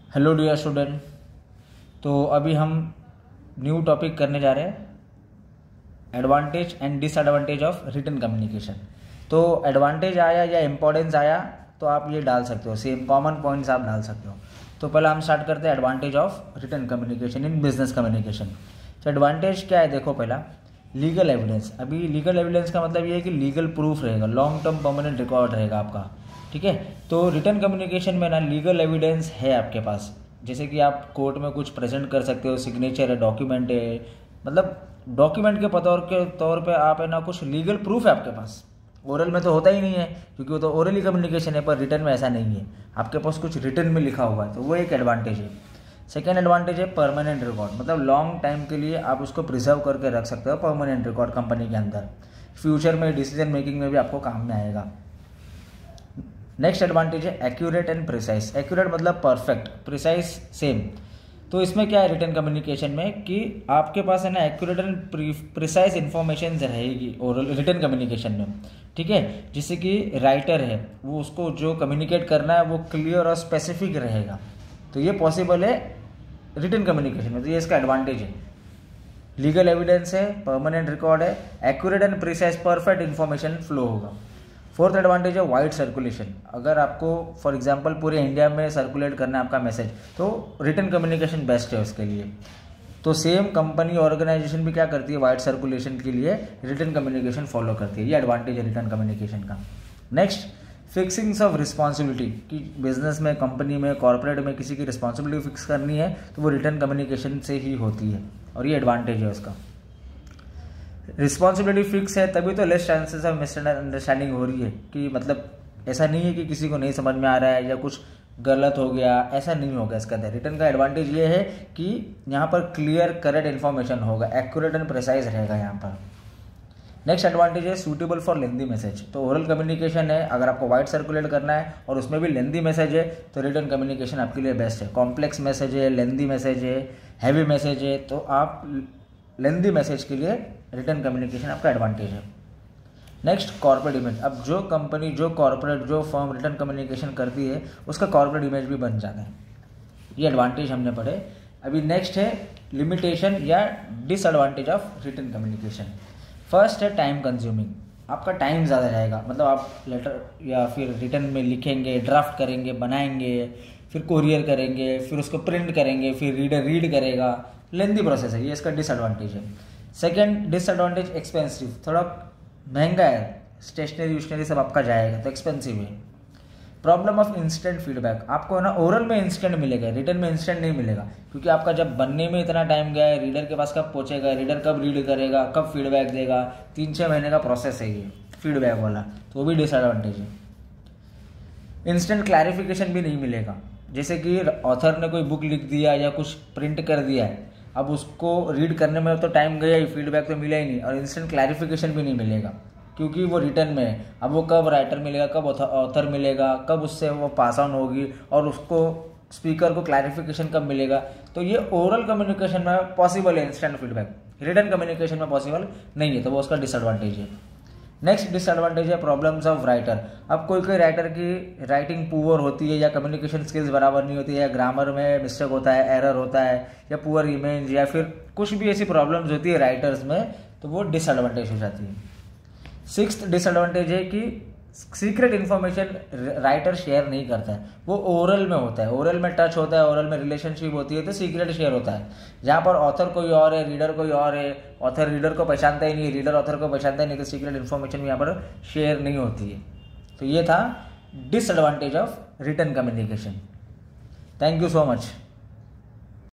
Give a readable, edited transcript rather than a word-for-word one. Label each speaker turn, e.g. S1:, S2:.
S1: Hello dear student. तो अभी हम न्यू टॉपिक करने जा रहे हैं, advantage and disadvantage of written communication. तो एडवांटेज आया या इम्पोर्टेंस आया तो आप ये डाल सकते हो, सेम कॉमन पॉइंट्स आप डाल सकते हो। तो पहले हम स्टार्ट करते हैं advantage of written communication in business communication. तो एडवांटेज क्या है, देखो पहला लीगल एविडेंस। अभी लीगल एविडेंस का मतलब ये है कि लीगल प्रूफ रहेगा, लॉन्ग टर्म परमानेंट रिकॉर्ड रहेगा आपका, ठीक है। तो रिटन कम्युनिकेशन में ना लीगल एविडेंस है आपके पास, जैसे कि आप कोर्ट में कुछ प्रेजेंट कर सकते हो, सिग्नेचर है, डॉक्यूमेंट है, मतलब डॉक्यूमेंट के तौर पे आप है ना कुछ लीगल प्रूफ है आपके पास। ओरल में तो होता ही नहीं है क्योंकि वो तो ओरली कम्युनिकेशन है, पर रिटन में ऐसा नहीं है, आपके पास कुछ रिटन में लिखा हुआ है, तो वो एक एडवांटेज है। सेकेंड एडवांटेज है परमानेंट रिकॉर्ड, मतलब लॉन्ग टाइम के लिए आप उसको प्रिजर्व करके रख सकते हो, परमानेंट रिकॉर्ड कंपनी के अंदर, फ्यूचर में डिसीजन मेकिंग में भी आपको काम में आएगा। नेक्स्ट एडवांटेज है एक्यूरेट एंड प्रिसाइज। एक्यूरेट मतलब परफेक्ट, प्रिसाइज सेम। तो इसमें क्या है रिटन कम्युनिकेशन में कि आपके पास है ना एक्यूरेट एंड प्रिसाइज इन्फॉर्मेशन रहेगी ओरल रिटन कम्युनिकेशन में, ठीक है। जिससे कि राइटर है वो उसको जो कम्युनिकेट करना है वो क्लियर और स्पेसिफिक रहेगा, तो ये पॉसिबल है रिटन कम्युनिकेशन में। तो ये इसका एडवांटेज है, लीगल एविडेंस है, परमानेंट रिकॉर्ड है, accurate and precise perfect information flow होगा। फोर्थ एडवांटेज है वाइड सर्कुलेशन। अगर आपको फॉर एग्जांपल पूरे इंडिया में सर्कुलेट करना है आपका मैसेज, तो रिटन कम्युनिकेशन बेस्ट है उसके लिए। तो सेम कंपनी ऑर्गेनाइजेशन भी क्या करती है, वाइड सर्कुलेशन के लिए रिटन कम्युनिकेशन फॉलो करती है। ये एडवांटेज है रिटन कम्युनिकेशन का। नेक्स्ट फिक्सिंग्स ऑफ रिस्पॉन्सिबिलिटी, कि बिजनेस में, कंपनी में, कॉर्पोरेट में किसी की रिस्पॉन्सिबिलिटी फिक्स करनी है तो वो रिटन कम्युनिकेशन से ही होती है, और ये एडवांटेज है उसका। रिस्पॉन्सिबिलिटी फिक्स है तभी तो लेस चांसेस ऑफ मिसअंडरस्टैंडिंग हो रही है, कि मतलब ऐसा नहीं है कि किसी को नहीं समझ में आ रहा है या कुछ गलत हो गया, ऐसा नहीं होगा इसके अंदर। रिटर्न का एडवांटेज ये है कि यहाँ पर क्लियर करेक्ट इन्फॉर्मेशन होगा, एक्यूरेट एंड प्रिसाइज रहेगा यहाँ पर। नेक्स्ट एडवांटेज है सूटेबल फॉर लेंदी मैसेज। तो ओरल कम्युनिकेशन है, अगर आपको वाइड सर्कुलेट करना है और उसमें भी लेंदी मैसेज है तो रिटर्न कम्युनिकेशन आपके लिए बेस्ट है। कॉम्प्लेक्स मैसेज है, लेंदी मैसेज है, हैवी मैसेज है, तो आप लेंदी मैसेज के लिए रिटर्न कम्युनिकेशन आपका एडवांटेज है। Next corporate image. अब जो कंपनी, जो कॉर्पोरेट, जो फर्म रिटर्न कम्युनिकेशन करती है उसका कॉर्पोरेट इमेज भी बन जाता है। ये एडवांटेज हमने पढ़े। अभी नेक्स्ट है लिमिटेशन या disadvantage of return communication. First है टाइम कंज्यूमिंग, आपका टाइम ज़्यादा जाएगा, मतलब आप लेटर या फिर रिटर्न में लिखेंगे, ड्राफ्ट करेंगे, बनाएंगे, फिर कोरियर करेंगे, फिर उसको प्रिंट करेंगे, फिर रीडर रीड करेगा, लेंदी प्रोसेस है, ये इसका डिसएडवांटेज है। सेकेंड डिसएडवांटेज एक्सपेंसिव, थोड़ा महंगा है, स्टेशनरी वूशनरी सब आपका जाएगा तो एक्सपेंसिव है। प्रॉब्लम ऑफ इंस्टेंट फीडबैक, आपको ना ओरल में इंस्टेंट मिलेगा, रिटर्न में इंस्टेंट नहीं मिलेगा, क्योंकि आपका जब बनने में इतना टाइम गया है, रीडर के पास कब पहुंचेगा, रीडर कब रीड करेगा, कब फीडबैक देगा, 3-6 महीने का प्रोसेस है ये फीडबैक वाला, तो वो भी डिसएडवांटेज है। इंस्टेंट क्लैरिफिकेशन भी नहीं मिलेगा, जैसे कि ऑथर ने कोई बुक लिख दिया या कुछ प्रिंट कर दिया है, अब उसको रीड करने में तो टाइम गया ही, फीडबैक तो मिला ही नहीं, और इंस्टेंट क्लैरिफिकेशन भी नहीं मिलेगा क्योंकि वो रिटर्न में है। अब वो कब राइटर मिलेगा, कब ऑथर मिलेगा, कब उससे वो पास ऑन होगी, और उसको स्पीकर को क्लैरिफिकेशन कब मिलेगा। तो ये ओरल कम्युनिकेशन में पॉसिबल है इंस्टेंट फीडबैक, रिटर्न कम्युनिकेशन में पॉसिबल नहीं है, तो वो उसका डिसएडवांटेज है। नेक्स्ट डिसएडवांटेज है प्रॉब्लम्स ऑफ राइटर। अब कोई कोई राइटर की राइटिंग पुअर होती है, या कम्युनिकेशन स्किल्स बराबर नहीं होती है, या ग्रामर में मिस्टेक होता है, एरर होता है, या पुअर इमेज, या फिर कुछ भी ऐसी प्रॉब्लम्स होती है राइटर्स में, तो वो डिसएडवांटेज हो जाती है। सिक्स्थ डिसएडवांटेज है कि सीक्रेट इन्फॉर्मेशन राइटर शेयर नहीं करता है, वो ओरल में होता है, ओरल में टच होता है, ओरल में रिलेशनशिप होती है, तो सीक्रेट शेयर होता है। जहाँ पर ऑथर कोई और है, रीडर कोई और है, ऑथर रीडर को पहचानता ही नहीं, रीडर ऑथर को पहचानता ही नहीं, तो सीक्रेट इन्फॉर्मेशन भी यहाँ पर शेयर नहीं होती है। तो ये था disadvantage of written communication. Thank you so much.